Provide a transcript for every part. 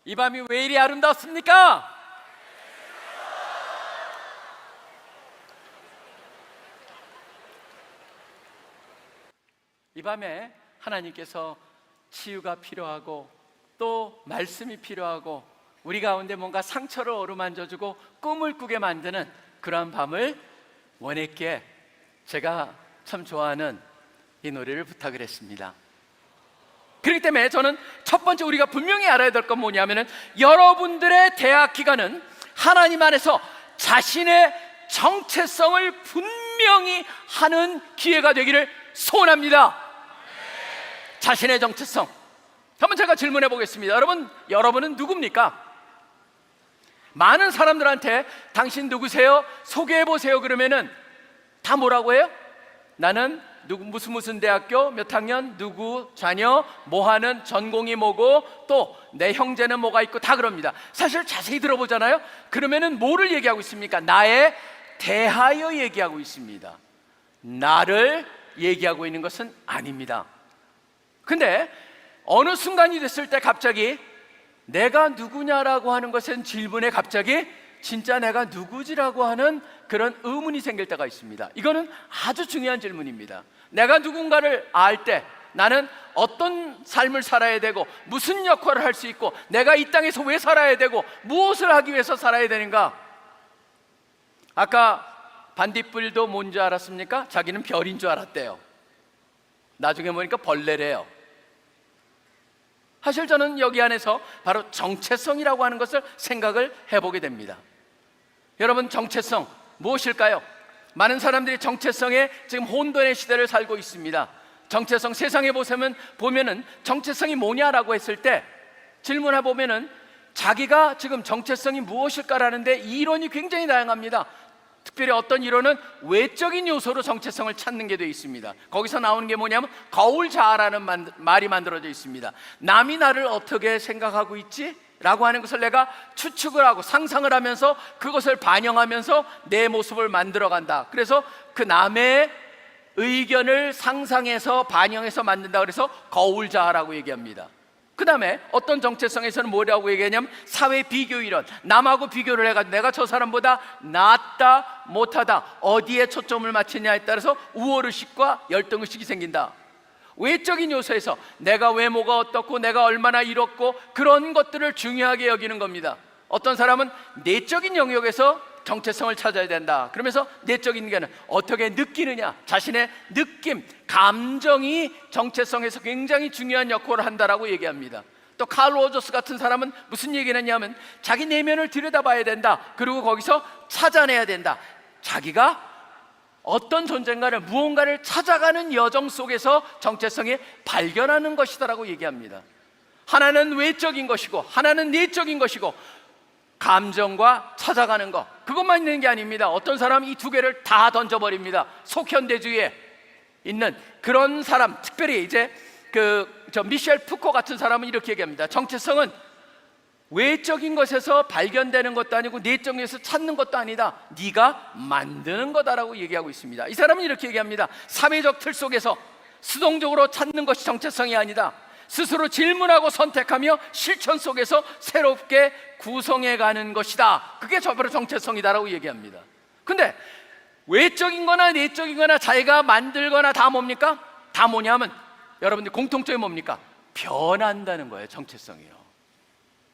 이 밤이 왜 이리 아름답습니까? 이 밤에 하나님께서 치유가 필요하고 또 말씀이 필요하고 우리 가운데 뭔가 상처를 어루만져주고 꿈을 꾸게 만드는 그러한 밤을 원했기에 제가 참 좋아하는 이 노래를 부탁을 했습니다. 그렇기 때문에 저는 첫 번째 우리가 분명히 알아야 될 건 뭐냐면은 여러분들의 대학 기간은 하나님 안에서 자신의 정체성을 분명히 하는 기회가 되기를 소원합니다. 자신의 정체성. 한번 제가 질문해 보겠습니다. 여러분은 누굽니까? 많은 사람들한테 당신 누구세요? 소개해 보세요 그러면은 다 뭐라고 해요? 나는 무슨 대학교 몇 학년 누구 자녀 뭐 하는 전공이 뭐고 또 내 형제는 뭐가 있고 다 그럽니다. 사실 자세히 들어보잖아요. 그러면은 뭐를 얘기하고 있습니까? 나에 대하여 얘기하고 있습니다. 나를 얘기하고 있는 것은 아닙니다. 근데 어느 순간이 됐을 때 갑자기 내가 누구냐라고 하는 것은 질문에 갑자기 진짜 내가 누구지라고 하는 그런 의문이 생길 때가 있습니다. 이거는 아주 중요한 질문입니다. 내가 누군가를 알 때 나는 어떤 삶을 살아야 되고 무슨 역할을 할 수 있고 내가 이 땅에서 왜 살아야 되고 무엇을 하기 위해서 살아야 되는가? 아까 반딧불도 뭔지 알았습니까? 자기는 별인 줄 알았대요. 나중에 보니까 벌레래요. 사실 저는 여기 안에서 바로 정체성이라고 하는 것을 생각을 해보게 됩니다. 여러분, 정체성 무엇일까요? 많은 사람들이 정체성에 지금 혼돈의 시대를 살고 있습니다. 정체성, 세상에 보면은 정체성이 뭐냐라고 했을 때 질문해 보면은 자기가 지금 정체성이 무엇일까라는데 이론이 굉장히 다양합니다. 특별히 어떤 이론은 외적인 요소로 정체성을 찾는 게 되어 있습니다. 거기서 나오는 게 뭐냐면 거울자아라는 말이 만들어져 있습니다. 남이 나를 어떻게 생각하고 있지? 라고 하는 것을 내가 추측을 하고 상상을 하면서 그것을 반영하면서 내 모습을 만들어간다. 그래서 그 남의 의견을 상상해서 반영해서 만든다. 그래서 거울자아라고 얘기합니다. 그 다음에 어떤 정체성에서는 뭐라고 얘기하냐면 사회 비교 이론, 남하고 비교를 해가지고 내가 저 사람보다 낫다 못하다 어디에 초점을 맞추냐에 따라서 우월의식과 열등의식이 생긴다. 외적인 요소에서 내가 외모가 어떻고 내가 얼마나 이렇고 그런 것들을 중요하게 여기는 겁니다. 어떤 사람은 내적인 영역에서 정체성을 찾아야 된다. 그러면서 내적인 게 어떻게 느끼느냐, 자신의 느낌, 감정이 정체성에서 굉장히 중요한 역할을 한다라고 얘기합니다. 또 칼 로저스 같은 사람은 무슨 얘기를 했냐면 자기 내면을 들여다봐야 된다. 그리고 거기서 찾아내야 된다. 자기가 어떤 존재인가를 무언가를 찾아가는 여정 속에서 정체성이 발견하는 것이다라고 얘기합니다. 하나는 외적인 것이고 하나는 내적인 것이고 감정과 찾아가는 것, 그것만 있는 게 아닙니다. 어떤 사람은 이 두 개를 다 던져버립니다. 속현대주의에 있는 그런 사람, 특별히 이제 미셸 푸코 같은 사람은 이렇게 얘기합니다. 정체성은 외적인 것에서 발견되는 것도 아니고 내적인 것에서 찾는 것도 아니다. 네가 만드는 거다라고 얘기하고 있습니다. 이 사람은 이렇게 얘기합니다. 사회적 틀 속에서 수동적으로 찾는 것이 정체성이 아니다. 스스로 질문하고 선택하며 실천 속에서 새롭게 구성해가는 것이다. 그게 바로 정체성이다라고 얘기합니다. 근데 외적인 거나 내적인 거나 자기가 만들거나 다 뭡니까? 다 뭐냐면 여러분들 공통점이 뭡니까? 변한다는 거예요. 정체성이요.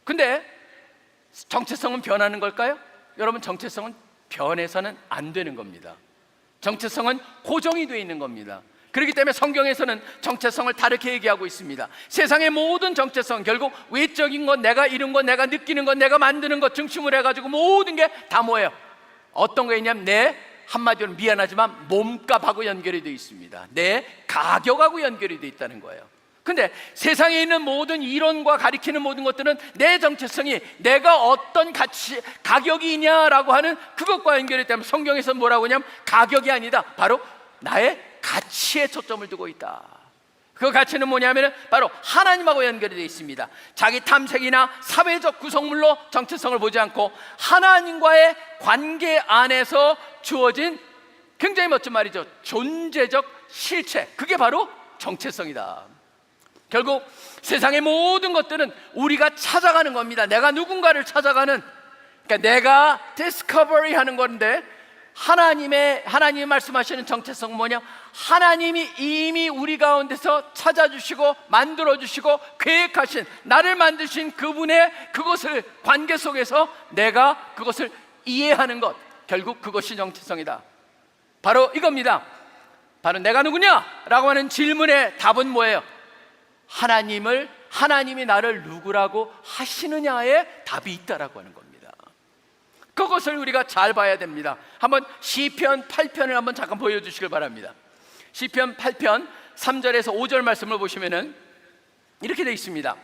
근데 정체성은 변하는 걸까요? 여러분, 정체성은 변해서는 안 되는 겁니다. 정체성은 고정이 되어 있는 겁니다. 그렇기 때문에 성경에서는 정체성을 다르게 얘기하고 있습니다. 세상의 모든 정체성, 결국 외적인 것, 내가 이룬 것, 내가 느끼는 것, 내가 만드는 것 중심으로 해가지고 모든 게 다 뭐예요? 어떤 거 있냐면 내 한마디로 미안하지만 몸값하고 연결이 되어 있습니다. 내 가격하고 연결이 되어 있다는 거예요. 근데 세상에 있는 모든 이론과 가리키는 모든 것들은 내 정체성이 내가 어떤 가격이 있냐라고 하는 그것과 연결이 되면 성경에서는 뭐라고 하냐면 가격이 아니다. 바로 나의 가치에 초점을 두고 있다. 그 가치는 뭐냐면 바로 하나님하고 연결이 되어 있습니다. 자기 탐색이나 사회적 구성물로 정체성을 보지 않고 하나님과의 관계 안에서 주어진 굉장히 멋진 말이죠. 존재적 실체, 그게 바로 정체성이다. 결국 세상의 모든 것들은 우리가 찾아가는 겁니다. 내가 누군가를 찾아가는, 그러니까 내가 디스커버리 하는 건데, 하나님이 말씀하시는 정체성은 뭐냐? 하나님이 이미 우리 가운데서 찾아주시고 만들어주시고 계획하신, 나를 만드신 그분의 그것을 관계 속에서 내가 그것을 이해하는 것, 결국 그것이 정체성이다. 바로 이겁니다. 바로 내가 누구냐? 라고 하는 질문의 답은 뭐예요? 하나님이 나를 누구라고 하시느냐에 답이 있다라고 하는 겁니다. 그것을 우리가 잘 봐야 됩니다. 한번 시편 8편을 한번 잠깐 보여주시길 바랍니다. 시편 8편 3절에서 5절 말씀을 보시면은 이렇게 되어 있습니다.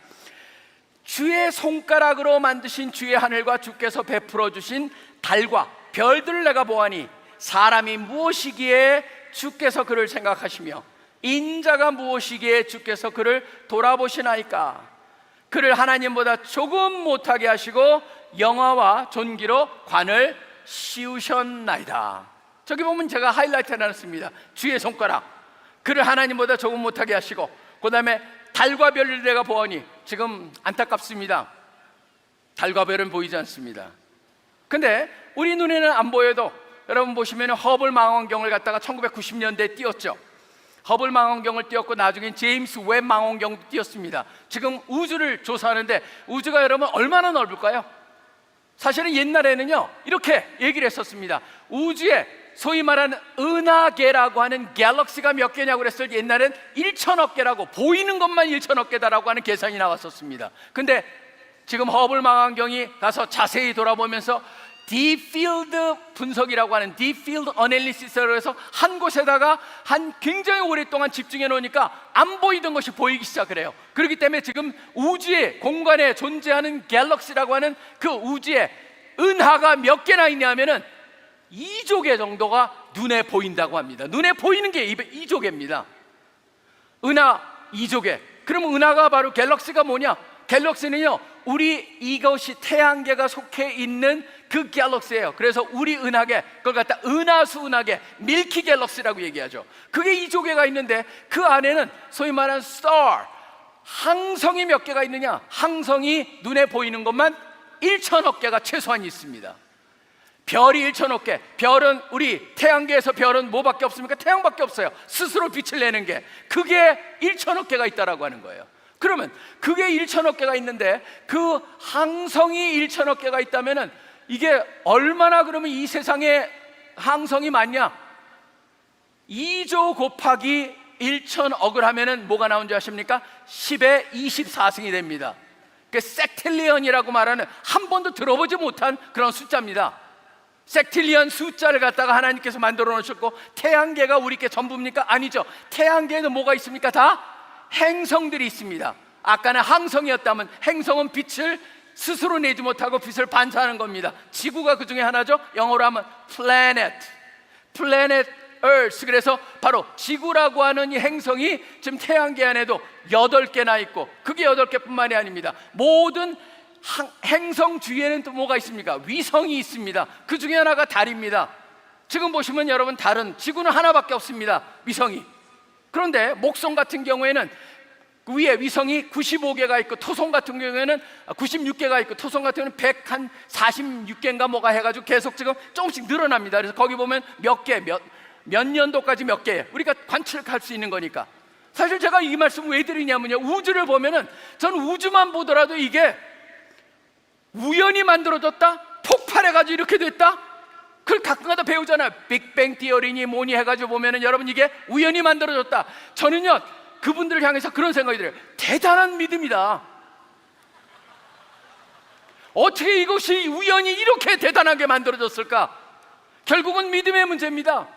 주의 손가락으로 만드신 주의 하늘과 주께서 베풀어 주신 달과 별들을 내가 보아니 사람이 무엇이기에 주께서 그를 생각하시며 인자가 무엇이기에 주께서 그를 돌아보시나이까. 그를 하나님보다 조금 못하게 하시고 영화와 존귀로 관을 씌우셨나이다. 저기 보면 제가 하이라이트 해놨습니다. 주의 손가락, 그를 하나님보다 조금 못하게 하시고, 그 다음에 달과 별을 내가 보아니, 지금 안타깝습니다. 달과 별은 보이지 않습니다. 근데 우리 눈에는 안 보여도 여러분 보시면 허블 망원경을 갖다가 1990년대에 띄웠죠. 허블 망원경을 띄웠고 나중에 제임스 웹 망원경도 띄웠습니다. 지금 우주를 조사하는데 우주가 여러분 얼마나 넓을까요? 사실은 옛날에는요 이렇게 얘기를 했었습니다. 우주에 소위 말하는 은하계라고 하는 갤럭시가 몇 개냐고 그랬을 때 옛날엔 1천억 개라고, 보이는 것만 1천억 개다라고 하는 계산이 나왔었습니다. 근데 지금 허블 망원경이 가서 자세히 돌아보면서 딥필드 분석이라고 하는 딥필드 어널리시스라고 해서 한 곳에다가 한 굉장히 오랫동안 집중해 놓으니까 안 보이던 것이 보이기 시작을 해요. 그렇기 때문에 지금 우주의 공간에 존재하는 갤럭시라고 하는 그 우주에 은하가 몇 개나 있냐면은 2조 개 정도가 눈에 보인다고 합니다. 눈에 보이는 게 2조 개입니다. 은하 2조 개. 그럼 은하가 바로 갤럭시가 뭐냐? 갤럭시는요 우리 이것이 태양계가 속해 있는 그 갤럭시예요. 그래서 우리 은하계, 그걸 갖다 은하수 은하계, 밀키 갤럭시라고 얘기하죠. 그게 2조 개가 있는데 그 안에는 소위 말하는 스타, 항성이 몇 개가 있느냐? 항성이 눈에 보이는 것만 1천억 개가 최소한 있습니다. 별이 1천억 개. 별은 우리 태양계에서 별은 뭐밖에 없습니까? 태양밖에 없어요. 스스로 빛을 내는 게. 그게 1천억 개가 있다라고 하는 거예요. 그러면 그게 1천억 개가 있는데 그 항성이 1천억 개가 있다면은 이게 얼마나 그러면 이 세상에 항성이 많냐? 2조 곱하기 1천억을 하면은 뭐가 나온 줄 아십니까? 10의 24승이 됩니다. 그 섹틸리언이라고 말하는 한 번도 들어보지 못한 그런 숫자입니다. 섹틸리언 숫자를 갖다가 하나님께서 만들어 놓으셨고, 태양계가 우리께 전부입니까? 아니죠. 태양계에는 뭐가 있습니까? 다 행성들이 있습니다. 아까는 항성이었다면 행성은 빛을 스스로 내지 못하고 빛을 반사하는 겁니다. 지구가 그 중에 하나죠. 영어로 하면 planet Earth. 그래서 바로 지구라고 하는 이 행성이 지금 태양계 안에도 8개나 있고, 그게 8개뿐만이 아닙니다. 모든 행성 주위에는 또 뭐가 있습니까? 위성이 있습니다. 그 중에 하나가 달입니다. 지금 보시면 여러분 달은, 지구는 하나밖에 없습니다. 위성이. 그런데 목성 같은 경우에는 위에 위성이 95개가 있고, 토성 같은 경우에는 96개가 있고, 토성 같은 경우는 146개인가 뭐가 해가지고 계속 지금 조금씩 늘어납니다. 그래서 거기 보면 몇 년도까지 몇 개, 우리가 관측할 수 있는 거니까. 사실 제가 이 말씀 왜 드리냐면요, 우주를 보면은 저는 우주만 보더라도 이게 우연히 만들어졌다? 폭발해가지고 이렇게 됐다? 그걸 가끔가다 배우잖아요. 빅뱅 티어리니 뭐니 해가지고 보면은 여러분 이게 우연히 만들어졌다. 저는요 그분들을 향해서 그런 생각이 들어요. 대단한 믿음이다. 어떻게 이것이 우연히 이렇게 대단하게 만들어졌을까? 결국은 믿음의 문제입니다.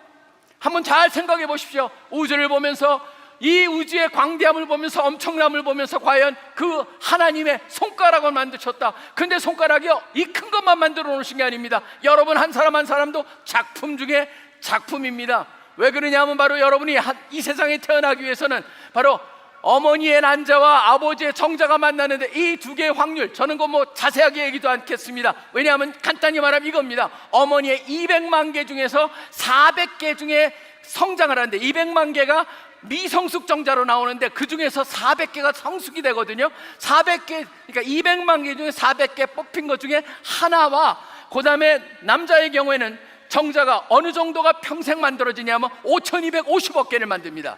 한번 잘 생각해 보십시오. 우주를 보면서, 이 우주의 광대함을 보면서, 엄청남을 보면서 과연 그 하나님의 손가락을 만드셨다. 근데 손가락이요 이 큰 것만 만들어 놓으신 게 아닙니다. 여러분 한 사람 한 사람도 작품 중에 작품입니다. 왜 그러냐면 바로 여러분이 이 세상에 태어나기 위해서는 바로 어머니의 난자와 아버지의 정자가 만나는데 이 두 개의 확률, 저는 뭐 자세하게 얘기도 않겠습니다. 왜냐하면 간단히 말하면 이겁니다. 어머니의 200만 개 중에서 400개 중에 성장을 하는데 200만 개가 미성숙 정자로 나오는데 그 중에서 400개가 성숙이 되거든요. 400개, 그러니까 200만 개 중에 400개 뽑힌 것 중에 하나와, 그 다음에 남자의 경우에는 정자가 어느 정도가 평생 만들어지냐면 5250억 개를 만듭니다.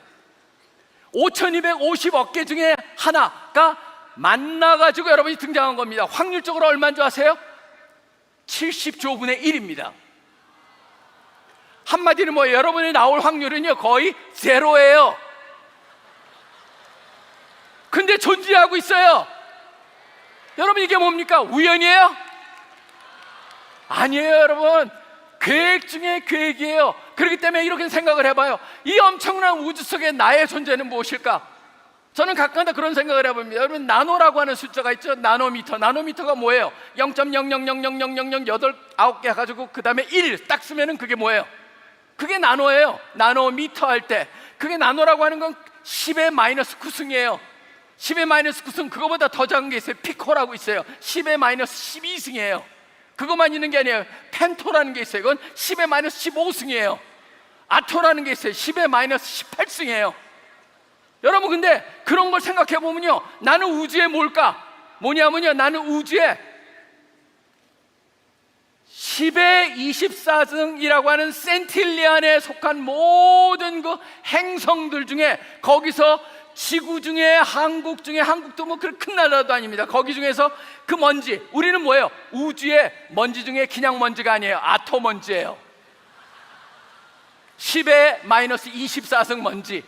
5250억 개 중에 하나가 만나가지고 여러분이 등장한 겁니다. 확률적으로 얼마인 줄 아세요? 70조분의 1입니다. 한마디로 뭐예요? 여러분이 나올 확률은요 거의 제로예요. 근데 존재하고 있어요. 여러분, 이게 뭡니까? 우연이에요? 아니에요, 여러분. 계획 중에 계획이에요. 그렇기 때문에 이렇게 생각을 해봐요. 이 엄청난 우주 속에 나의 존재는 무엇일까? 저는 가끔가다 그런 생각을 해봅니다. 여러분, 나노라고 하는 숫자가 있죠. 나노미터. 나노미터가 뭐예요? 0.0000008, 9개 해가지고 그 다음에 1 딱 쓰면은 그게 뭐예요? 그게 나노예요. 나노미터 할 때 그게 나노라고 하는 건 10의 마이너스 9승이에요 10의 마이너스 9승. 그거보다 더 작은 게 있어요. 피코라고 있어요. 10의 마이너스 12승이에요 그것만 있는 게 아니에요. 펜토라는 게 있어요. 이건 10의 마이너스 15승이에요 아토라는 게 있어요. 10의 마이너스 18승이에요 여러분, 근데 그런 걸 생각해 보면요, 나는 우주에 뭘까? 뭐냐면요, 나는 우주에 10의 24승이라고 하는 센틸리안에 속한 모든 그 행성들 중에, 거기서 지구 중에, 한국 중에, 한국도 뭐 그렇게 큰 나라도 아닙니다. 거기 중에서 그 먼지, 우리는 뭐예요? 우주의 먼지 중에 그냥 먼지가 아니에요. 아토먼지예요. 10의 마이너스 24승 먼지.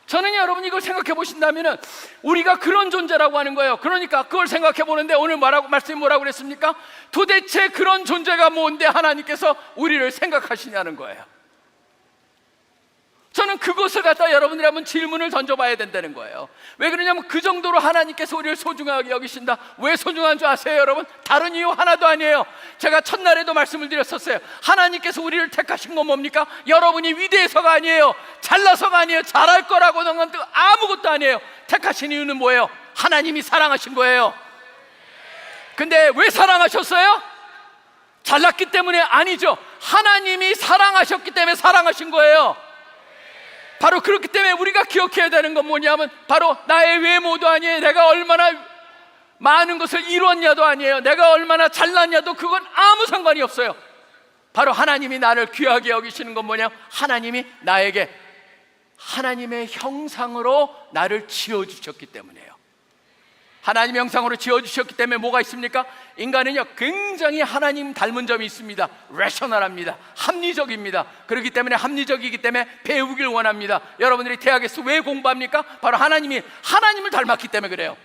저는 여러분, 이걸 생각해 보신다면 우리가 그런 존재라고 하는 거예요. 그러니까 그걸 생각해 보는데 오늘 말씀이 뭐라고 그랬습니까? 도대체 그런 존재가 뭔데 하나님께서 우리를 생각하시냐는 거예요. 저는 그것을 갖다 여러분들이 한번 질문을 던져봐야 된다는 거예요. 왜 그러냐면 그 정도로 하나님께서 우리를 소중하게 여기신다. 왜 소중한 줄 아세요, 여러분? 다른 이유 하나도 아니에요. 제가 첫날에도 말씀을 드렸었어요. 하나님께서 우리를 택하신 건 뭡니까? 여러분이 위대해서가 아니에요. 잘나서가 아니에요. 잘할 거라고는 아무것도 아니에요. 택하신 이유는 뭐예요? 하나님이 사랑하신 거예요. 근데 왜 사랑하셨어요? 잘났기 때문에 아니죠. 하나님이 사랑하셨기 때문에 사랑하신 거예요. 바로 그렇기 때문에 우리가 기억해야 되는 건 뭐냐면 바로 나의 외모도 아니에요. 내가 얼마나 많은 것을 이뤘냐도 아니에요. 내가 얼마나 잘났냐도 그건 아무 상관이 없어요. 바로 하나님이 나를 귀하게 여기시는 건 뭐냐? 하나님이 나에게 하나님의 형상으로 나를 지어주셨기 때문이에요. 하나님의 형상으로 지어주셨기 때문에 뭐가 있습니까? 인간은요 굉장히 하나님 닮은 점이 있습니다. 레셔널합니다. 합리적입니다. 그렇기 때문에 합리적이기 때문에 배우길 원합니다. 여러분들이 대학에서 왜 공부합니까? 바로 하나님을 닮았기 때문에 그래요.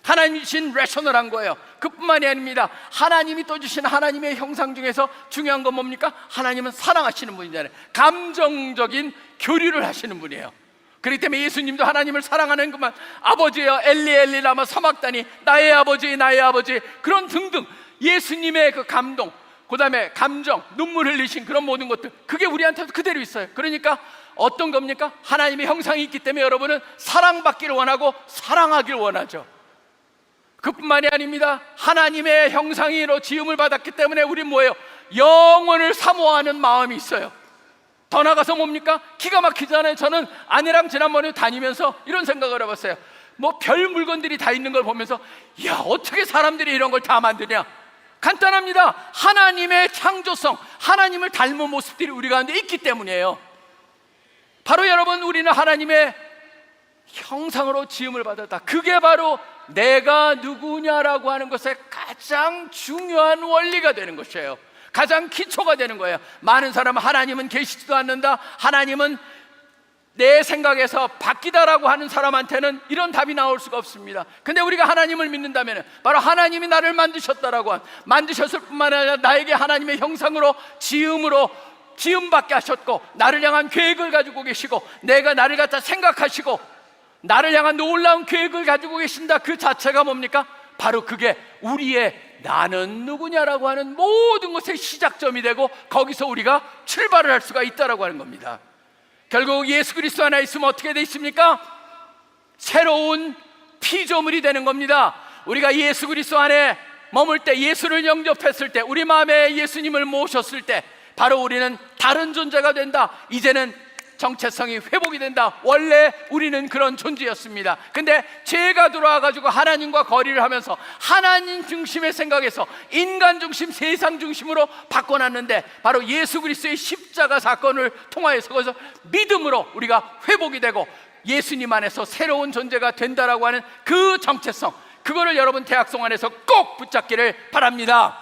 하나님이 주신 레셔널한 거예요. 그뿐만이 아닙니다. 하나님이 또 주신 하나님의 형상 중에서 중요한 건 뭡니까? 하나님은 사랑하시는 분이잖아요. 감정적인 교류를 하시는 분이에요. 그렇기 때문에 예수님도 하나님을 사랑하는 것만, 아버지여 엘리 엘리 라마 사막다니, 나의 아버지 나의 아버지, 그런 등등 예수님의 그 감동, 그 다음에 감정, 눈물 흘리신 그런 모든 것들, 그게 우리한테도 그대로 있어요. 그러니까 어떤 겁니까? 하나님의 형상이 있기 때문에 여러분은 사랑받기를 원하고 사랑하길 원하죠. 그뿐만이 아닙니다. 하나님의 형상으로 지음을 받았기 때문에 우리는 뭐예요? 영원을 사모하는 마음이 있어요. 더 나가서 뭡니까? 기가 막히잖아요. 저는 아내랑 지난번에 다니면서 이런 생각을 해봤어요. 뭐 별 물건들이 다 있는 걸 보면서, 야, 어떻게 사람들이 이런 걸 다 만드냐? 간단합니다. 하나님의 창조성, 하나님을 닮은 모습들이 우리 가운데 있기 때문이에요. 바로 여러분, 우리는 하나님의 형상으로 지음을 받았다. 그게 바로 내가 누구냐라고 하는 것의 가장 중요한 원리가 되는 것이에요. 가장 기초가 되는 거예요. 많은 사람은 하나님은 계시지도 않는다, 하나님은 내 생각에서 바뀌다라고 하는 사람한테는 이런 답이 나올 수가 없습니다. 근데 우리가 하나님을 믿는다면 바로 하나님이 나를 만드셨다라고 만드셨을 뿐만 아니라 나에게 하나님의 형상으로 지음받게 하셨고, 나를 향한 계획을 가지고 계시고, 내가 나를 갖다 생각하시고 나를 향한 놀라운 계획을 가지고 계신다. 그 자체가 뭡니까? 바로 그게 우리의 나는 누구냐라고 하는 모든 것의 시작점이 되고, 거기서 우리가 출발을 할 수가 있다라고 하는 겁니다. 결국 예수 그리스도 안에 있으면 어떻게 돼 있습니까? 새로운 피조물이 되는 겁니다. 우리가 예수 그리스도 안에 머물 때, 예수를 영접했을 때, 우리 마음에 예수님을 모셨을 때 바로 우리는 다른 존재가 된다. 이제는 정체성이 회복이 된다. 원래 우리는 그런 존재였습니다. 근데 죄가 들어와가지고 하나님과 거리를 하면서 하나님 중심의 생각에서 인간 중심, 세상 중심으로 바꿔놨는데, 바로 예수 그리스도의 십자가 사건을 통하여서 거기서 믿음으로 우리가 회복이 되고 예수님 안에서 새로운 존재가 된다라고 하는 그 정체성, 그거를 여러분 대학송 안에서 꼭 붙잡기를 바랍니다.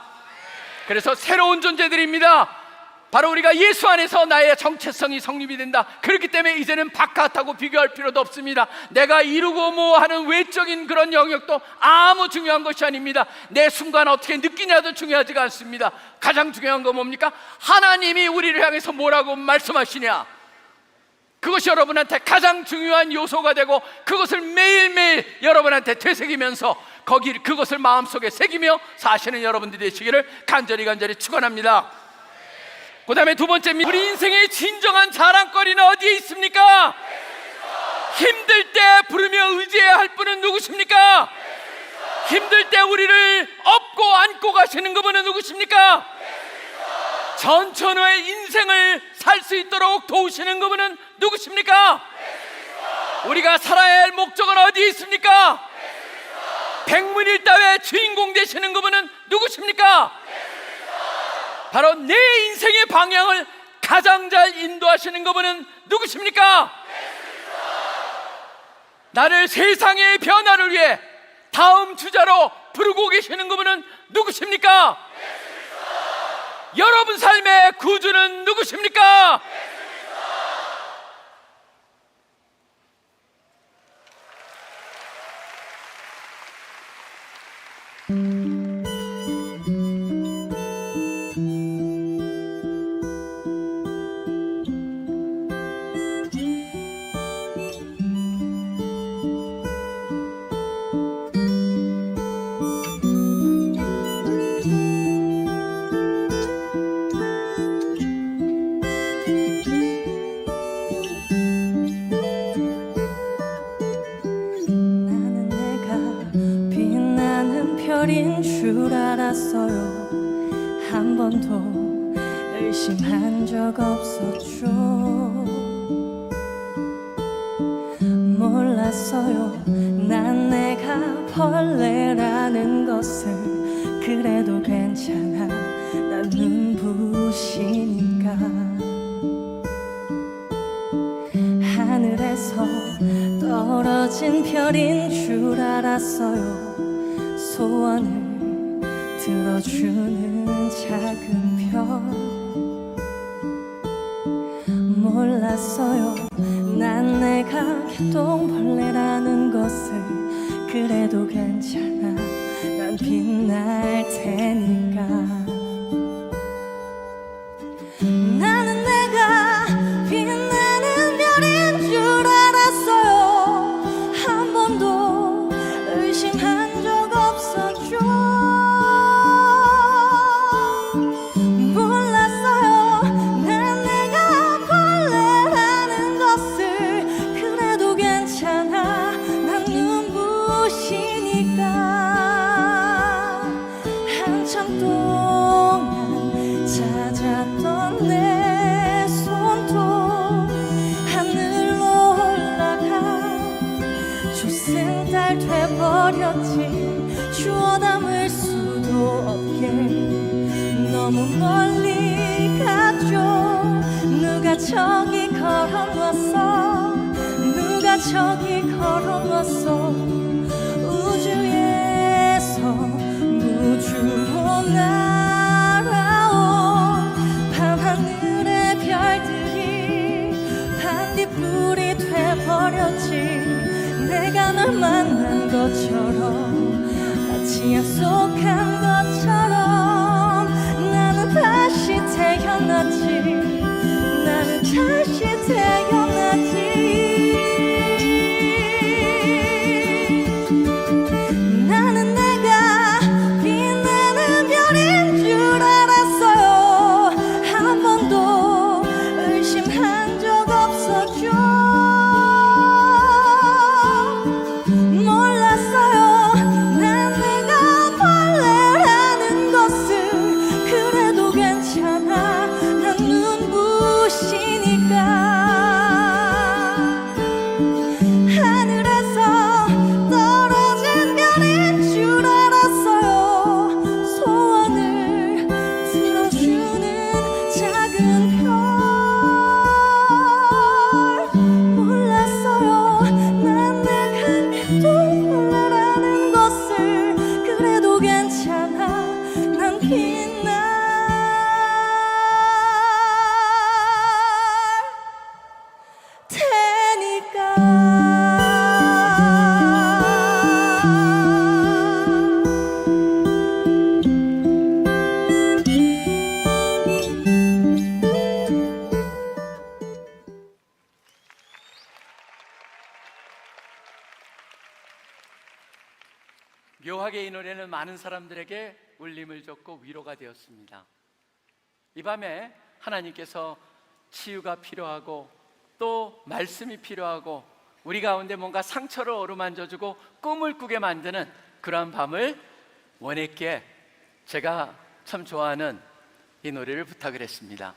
그래서 새로운 존재들입니다. 바로 우리가 예수 안에서 나의 정체성이 성립이 된다. 그렇기 때문에 이제는 바깥하고 비교할 필요도 없습니다. 내가 이루고 뭐 하는 외적인 그런 영역도 아무 중요한 것이 아닙니다. 내 순간 어떻게 느끼냐도 중요하지가 않습니다. 가장 중요한 건 뭡니까? 하나님이 우리를 향해서 뭐라고 말씀하시냐, 그것이 여러분한테 가장 중요한 요소가 되고, 그것을 매일매일 여러분한테 되새기면서 그것을 마음속에 새기며 사시는 여러분들이 되시기를 간절히 축원합니다. 그 다음에 두 번째입니다. 우리 인생의 진정한 자랑거리는 어디에 있습니까? 힘들 때 부르며 의지해야 할 분은 누구십니까? 힘들 때 우리를 업고 안고 가시는 그분은 누구십니까? 전천후의 인생을 살 수 있도록 도우시는 그분은 누구십니까? 우리가 살아야 할 목적은 어디에 있습니까? 백문일답의 주인공 되시는 그분은 누구십니까? 바로 내 인생의 방향을 가장 잘 인도하시는 그분은 누구십니까? 나를 세상의 변화를 위해 다음 주자로 부르고 계시는 그분은 누구십니까? 여러분 삶의 구주는 누구십니까? 별인 줄 알았어요. 한 번도 의심한 적 없었죠. 몰랐어요. 난 내가 벌레라는 것을. 그래도 괜찮아, 난 눈부시니까. 하늘에서 떨어진 별인 줄 알았어요. 소원을 들어주는 작은 별. 몰랐어요. 난 내가 개똥벌레라는 것을. 그래도 괜찮아, 난 빛날 테니까. 나는 내가 빛나는 별인 줄 알았어요. 한 번도 의심한 적 없었죠. 몰랐어요. 난 내가 벌레라는 것을. 그래도 괜찮아, 난 눈부시니까. 한참 동안 찾았던 내 손도 하늘로 올라가 조승달 돼버렸지. 주워 담을 수도 없게 너무 멀리 갔죠. 누가 저기 걸어놨어, 누가 저기 걸어놨어. 우주에서 무주로 날아온 밤하늘의 별들이 반딧불이 돼버렸지. 내가 널 만난 것처럼, 마치 약속한 것처럼. 나는 다시 태어났지. 나는 다시 태어났지. 나는 내가 빛나는 별인 줄 알았어요. 한 번도 의심한 적 없었죠. 몰랐어요. 난 내가 벌레라는 것을. 그래도 괜찮아, 난 눈부시니까. 많은 사람들에게 울림을 줬고 위로가 되었습니다. 이 밤에 하나님께서 치유가 필요하고 또 말씀이 필요하고 우리 가운데 뭔가 상처를 어루만져주고 꿈을 꾸게 만드는 그러한 밤을 원했기에 제가 참 좋아하는 이 노래를 부탁을 했습니다.